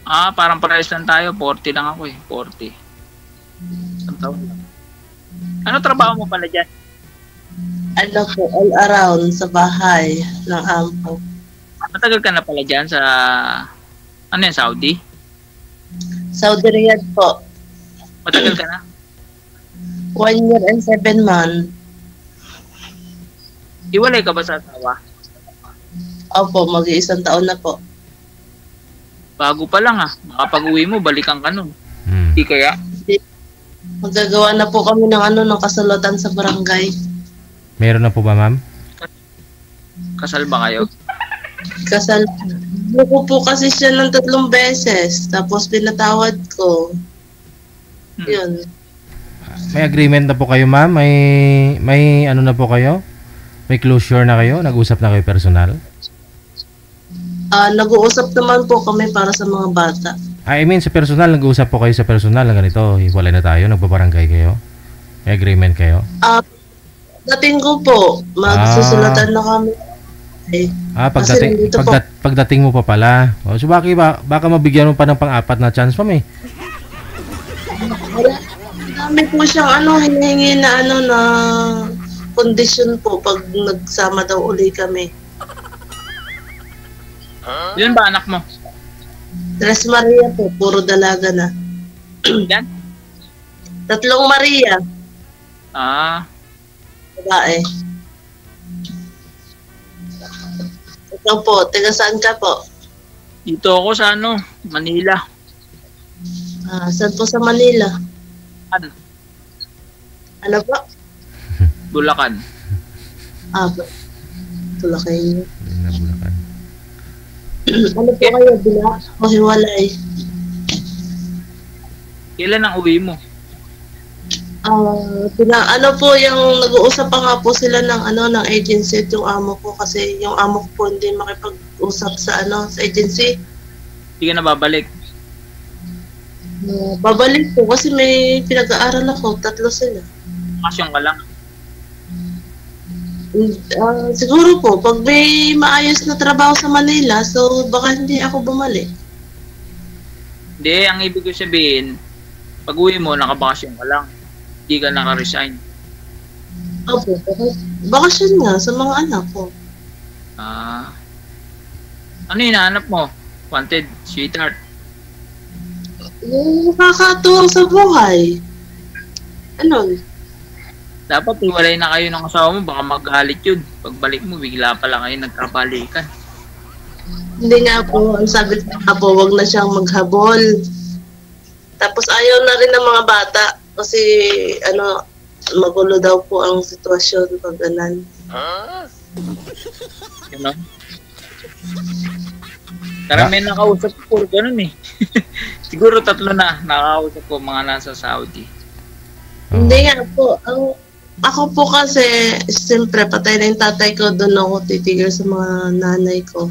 Parang parehas lang tayo. 40 lang ako eh. 40. Isang taon lang. Ano trabaho mo pala dyan? Ano po, all around sa bahay ng ampo. Matagal ka na pala dyan sa... Ano yan, Saudi? Saudi Riyadh po. Matagal ka na? 1 year and 7 months. Iwalay ka ba sa asawa? Opo, mag-iisang taon na po. Bago pa lang Makapag-uwi mo, balikan ka nun. Di kaya? Magagawa na po kami ng kasulatan sa barangay. Meron na po ba, ma'am? Kasal ba kayo? Kasal. Buko po kasi siya ng 3 beses. Tapos pinatawad ko. Yun. May agreement na po kayo, ma'am? May ano na po kayo? May closure na kayo? Nag-usap na kayo personal? Nag-uusap naman po kami para sa mga bata. I mean, sa personal, nag-uusap po kayo sa personal na ganito, hiwalay na tayo, nagbabarangay kayo? May agreement kayo? Dating ko po, magsusulatan na kami. Pagdating mo pa pala. So baka mabigyan mo pa ng pang-apat na chance, ma'am eh. Dami po siyang hinihingi na na kondisyon po pag nagsama daw uli kami. Yun ba anak mo? Tres Maria po, puro dalaga na. Yan? 3 Maria. Babae. Ikaw po, taga saan ka po? Dito ako sa Manila. Saan po sa Manila? Ano po? Bulacan. Bulacan. Bulacan. Ano po kayo, bilak o hiwalay? Kailan ang uwi mo? Ano po yung nag-uusap pa nga po sila ng agency at yung amo ko kasi yung amo ko po hindi makipag-usap sa sa agency. Hindi ka na babalik? Babalik po kasi may pinag-aaral ako, 3 sila. Bakasyon ka lang? Siguro po, pag may maayos na trabaho sa Manila, so baka hindi ako bumalik. Hindi, ang ibig ko sabihin, pag uwi mo, nakabakasyon ka lang. Hindi ka naka-resign. Opo, bakasyon nga sa mga anak ko. Ano hinahanap mo? Wanted, sweetheart? Yung nakakatuwang sa buhay. Ano? Dapat iwalay na kayo ng asawa mo, baka magalit yun. Pagbalik mo, bigla pala kayo nagkabalikan. Hindi nga po, ang sabi nga po, wag na siyang maghabol. Tapos ayaw na rin ng mga bata kasi magulo daw po ang sitwasyon pag ganan. Ano? Karami nakausap ko ganun eh. Siguro 3 na nakausap ko mga nasa Saudi. Hindi nga po, ako po kasi siyempre patay na yung tatay ko, doon ako titigil sa mga nanay ko.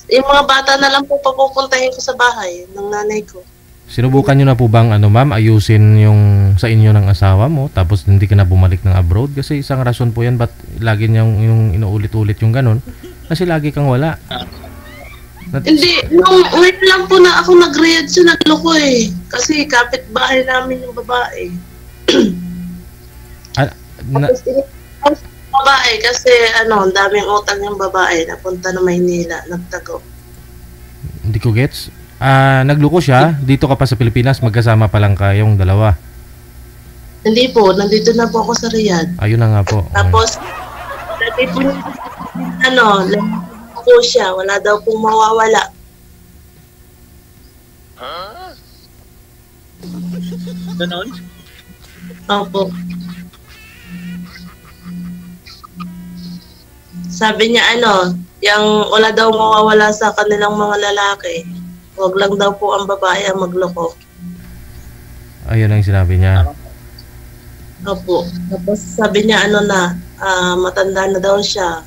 Yung mga bata na lang po papupuntahin ko sa bahay ng nanay ko. Sinubukan nyo na po bang ma'am, ayusin yung sa inyo ng asawa mo tapos hindi ka na bumalik ng abroad? Kasi isang rason po yan, ba't lagi yung inuulit-ulit yung ganun? Kasi lagi kang wala. Hindi, nung wait lang po na ako nag-react nagloko eh. Kasi kapitbahay namin yung babae. Tapos babae kasi ang daming utang yung babae, napunta na Maynila, nagtago. Hindi ko gets. Nagloko siya, dito ka pa sa Pilipinas, magkasama pa lang kayong dalawa. Hindi po, nandito na po ako sa Riyadh. Ayun na nga po. Tapos, dati po po siya, wala daw pong mawawala. Ganon? Opo. Sabi niya yung wala daw mawawala sa kanilang mga lalaki. Huwag lang daw po ang babae ang magloko. Ayun ang sinabi niya. Opo. Tapos sabi niya matanda na daw siya.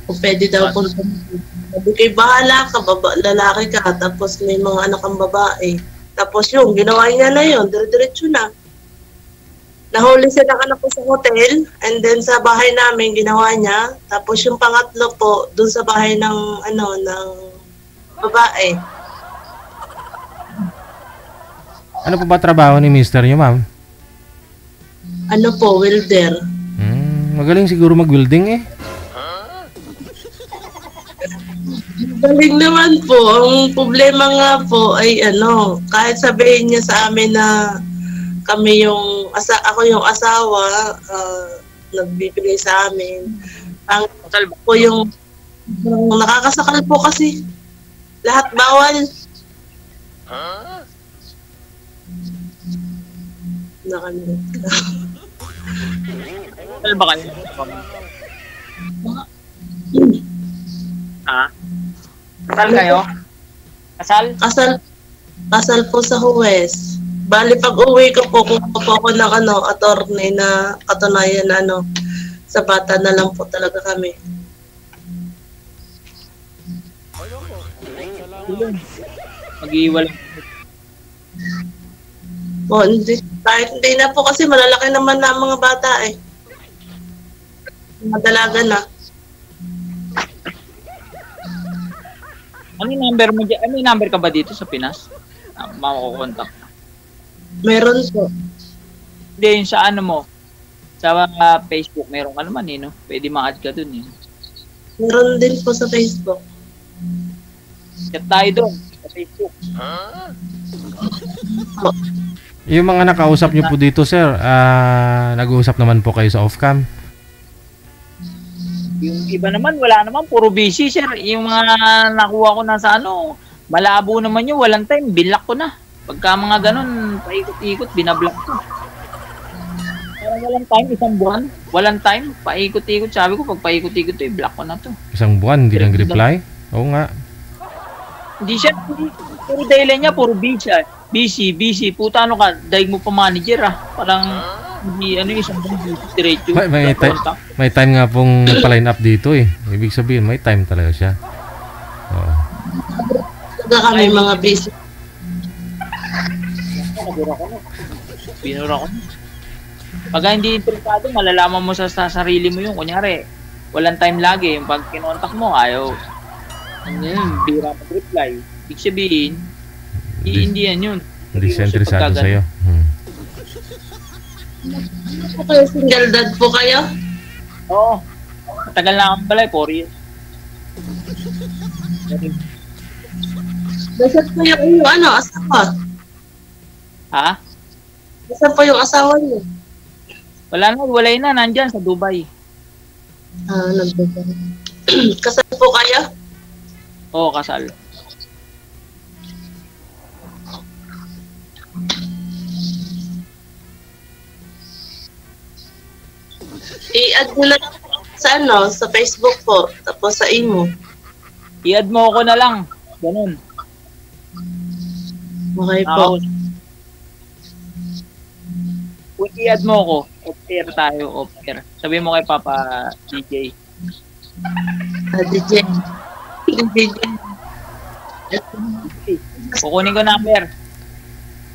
Kung pwede daw po. Sabi kayo, bahala ka, lalaki ka, tapos may mga anak kang babae. Tapos ginawa niya na yun, dire-diretso na. Nahuli siya ng anak ko sa hotel, and then sa bahay namin, ginawa niya. Tapos yung pangatlo po, dun sa bahay ng babae. Ano po ba trabaho ni mister niyo, ma'am? Ano po, welder. Magaling siguro mag-welding eh. Galing naman po. Ang problema nga po ay kahit sabihin niya sa amin na kami ako yung asawa, nagbibigay sa amin. Ang Kasal ba? po yung nakakasakal po kasi. Lahat bawal. Nakalimut ka. Kasal ba kayo? Ha? Kasal kayo? Kasal? Kasal po sa Huwes. Bali pag uwi ko po, kukuha po ako ng attorney na katunayan na sa bata na lang po talaga kami. Mag-iiwalay. O, kahit hindi na po kasi malalaki naman na ang mga bata eh. Mga dalaga na. Ano yung number mo dyan? Ano yung number ka ba dito sa Pinas? Makukontak. Meron po. Hindi, yung sa ano mo. Sa Facebook, meron ka naman no? Pwede ma-add ka dun Meron din po sa Facebook. Chat tayo doon sa Facebook. Yung mga nakausap niyo po dito, sir, nag-uusap naman po kayo sa off-cam? Yung iba naman, wala naman. Puro busy, sir. Yung mga nakuha ko na sa malabo naman yun. Walang time. Bilak ko na. Pagka mga ganun, paikot-ikot, binablock ko. Parang walang time, isang buwan. Walang time, paikot-ikot. Sabi ko, pag paikot-ikot to, i-block ko na to. Isang buwan, hindi nag-reply? Oo nga. Hindi siya, puro dahilan niya, puro busy. Busy. Puta ka, daig mo pa manager Parang, hindi, isang buwan, diretso. May time nga pong nagpa-line up dito eh. Ibig sabihin, may time talaga siya. Oo. Talaga kami mga busy. Binura ko na. Pag hindi interesado, malalaman mo sa sarili mo yun. Kunyari, walang time lagi. Yung pag kinontak mo, ayaw. Bira mag-reply. Ibig sabihin, hindi yan yun. Hindi siya interesado sa'yo. Po kayo, single dad po kayo? Oo. Matagal na akong balay, 4 years. Nasaan po yung asawa? Ha? Nasaan po yung asawa niyo? Wala na, walay na. Nandyan sa Dubai. Nagdadaan. Kasal po kayo? Oo, kasal. I-add mo na lang sa sa Facebook po, tapos sa imo. I-add mo ako na lang. Ganun. Okay po. Kung i-add mo ako, off-air tayo, off-air. Sabi mo kay Papa DJ. DJ. Kukunin ko number.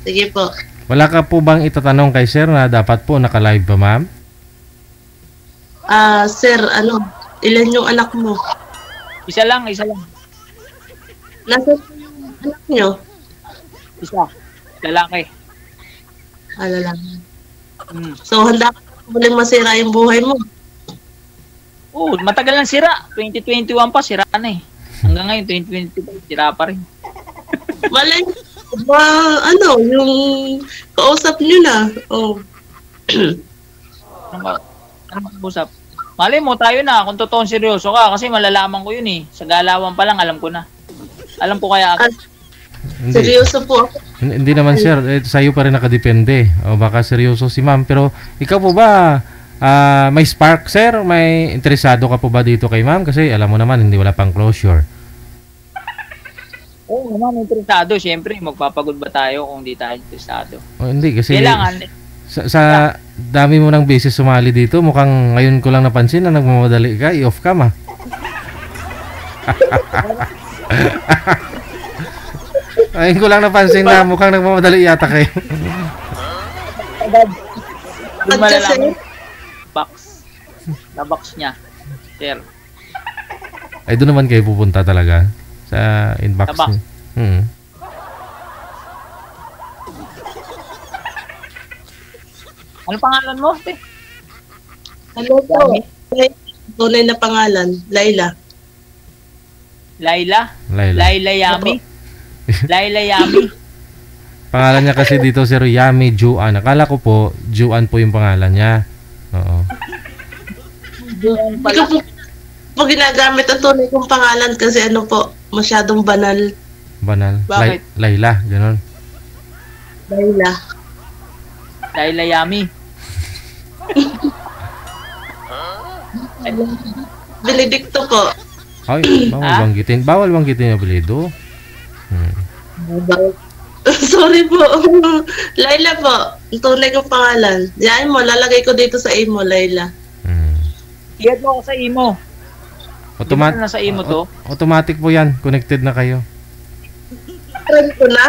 Sige po. Wala ka po bang itatanong kay sir na dapat po naka-live pa, ma'am? Sir, ilan yung anak mo? Isa lang. Nasaan po yung anak nyo? Isa. Lalaki. Lalaki. So, handa ka muling masira yung buhay mo? Oo, matagal lang sira. 2021 pa, sira na eh. Hanggang ngayon, 2022, sira pa rin. Malay, yung kausap nyo na. Oh. Anong usap? Malay mo, tayo na. Kung totoong seryoso ka, kasi malalaman ko yun eh. Sa galawan pa lang, alam ko na. Alam ko kaya ako. Seryoso po ako. Hindi naman sir, sa'yo pa rin nakadepende. O baka seryoso si ma'am. Pero ikaw po ba, may spark sir? May interesado ka po ba dito kay ma'am? Kasi alam mo naman, hindi wala pang closure. Oo naman, interesado. Siyempre, magpapagod ba tayo kung hindi tayo interesado? O hindi, kasi Kailangan. Sa dami mo ng beses sumali dito, mukhang ngayon ko lang napansin na nagmamadali ka, i-off cam Ngayon ko lang napansin na mukhang nagmamadali yata kayo. Doon malalaman. Box. Na box niya. Sir. Ay doon naman kayo pupunta talaga sa inbox Sa box. niyo. Hmm. Ano pangalan mo? Te? Ano po? Tunay na pangalan, Laila. Laila? Laila. Laila Yami? Laila Yami? Pangalan niya kasi dito Sir Yami Juan. Akala ko po Juan po yung pangalan niya. Oo. Hindi ko po ginagamit ang tunay kong pangalan kasi ano po, masyadong banal. Banal. Bakit? Laila, gano'n. Laila. Laila Yami? Benedicto po. Ay, bawal banggitin. Bawal banggitin yung apelyido. Sorry po. Laila po. Ang tunay kong pangalan. Yan mo, lalagay ko dito sa imo, Laila. Iyan mo ako sa imo. Di ba nasa imo to? Automatic po yan. Connected na kayo. Friend ko na.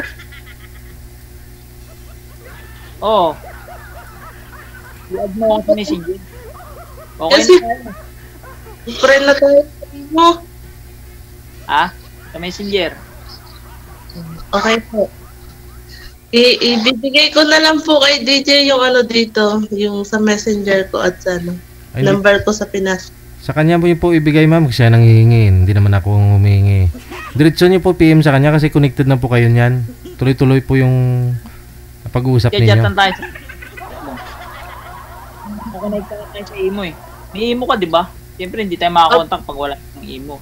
Oo. I-add mo ako sa messenger. Okay Kasi- na tayo. Friend na tayo sa imo. Ha? Sa messenger. Okay po. Ibibigay ko na lang po kay DJ yung ano dito, yung sa messenger ko at sa ano, Ay, number ko sa Pinas. Sa kanya mo yung po ibigay ma'am. Siya nang hihingi. Hindi naman ako ang humihingi. Diretso niyo po PM sa kanya kasi connected na po kayo niyan. Tuloy-tuloy po yung pag-uusap Kaya ninyo. chatan tayo sa Makonect tayo sa imo eh. May imo ka, di ba? Siyempre, hindi tayo makakontakt pag wala ng imo.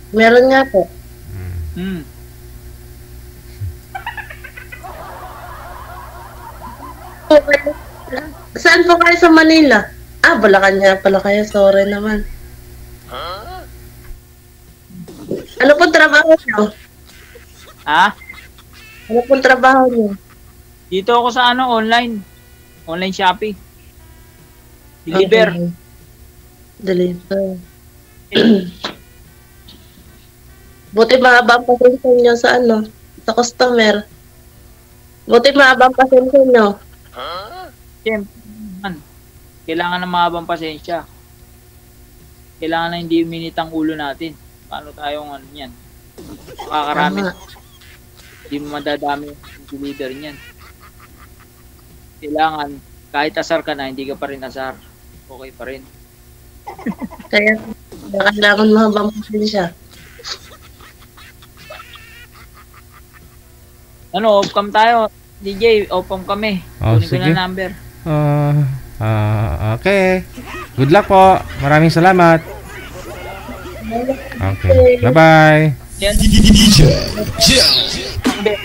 Meron nga po. Hmm. Saan po kayo sa Manila? Ah, Bulacan pala kayo. Sorry naman. Ano pong trabaho niyo? Ha? Ano pong trabaho niyo? Dito ako sa ano, online. Online shopping. Deliver. Okay. Deliver. Buti mahaba ang pasensya niyo sa ano, sa customer. Buti mahaba ang pasensya niyo. Siyempre, man, kailangan ng mahabang pasensya. Kailangan na hindi uminit ang ulo natin. Paano tayong ano yan? Makakarami. Tama. Hindi mo madadami yung leader niyan. Kailangan, kahit asar ka na, hindi ka pa rin asar. Okay pa rin. Kaya kailangan mahabang pasensya. Ano, off-cam tayo. DJ, off-cam kami. Oh, Kunin ko sige. na number. Okay. Good luck po. Maraming salamat. Okay. Bye-bye. Yan. Number.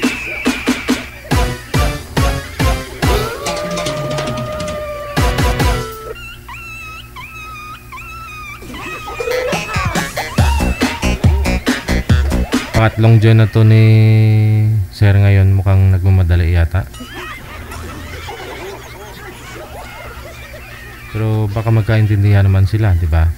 Pangatlong dyan na to ni Sir ngayon. Mukhang nagmamadali yata. Pero baka magkaintindihan naman sila, di ba?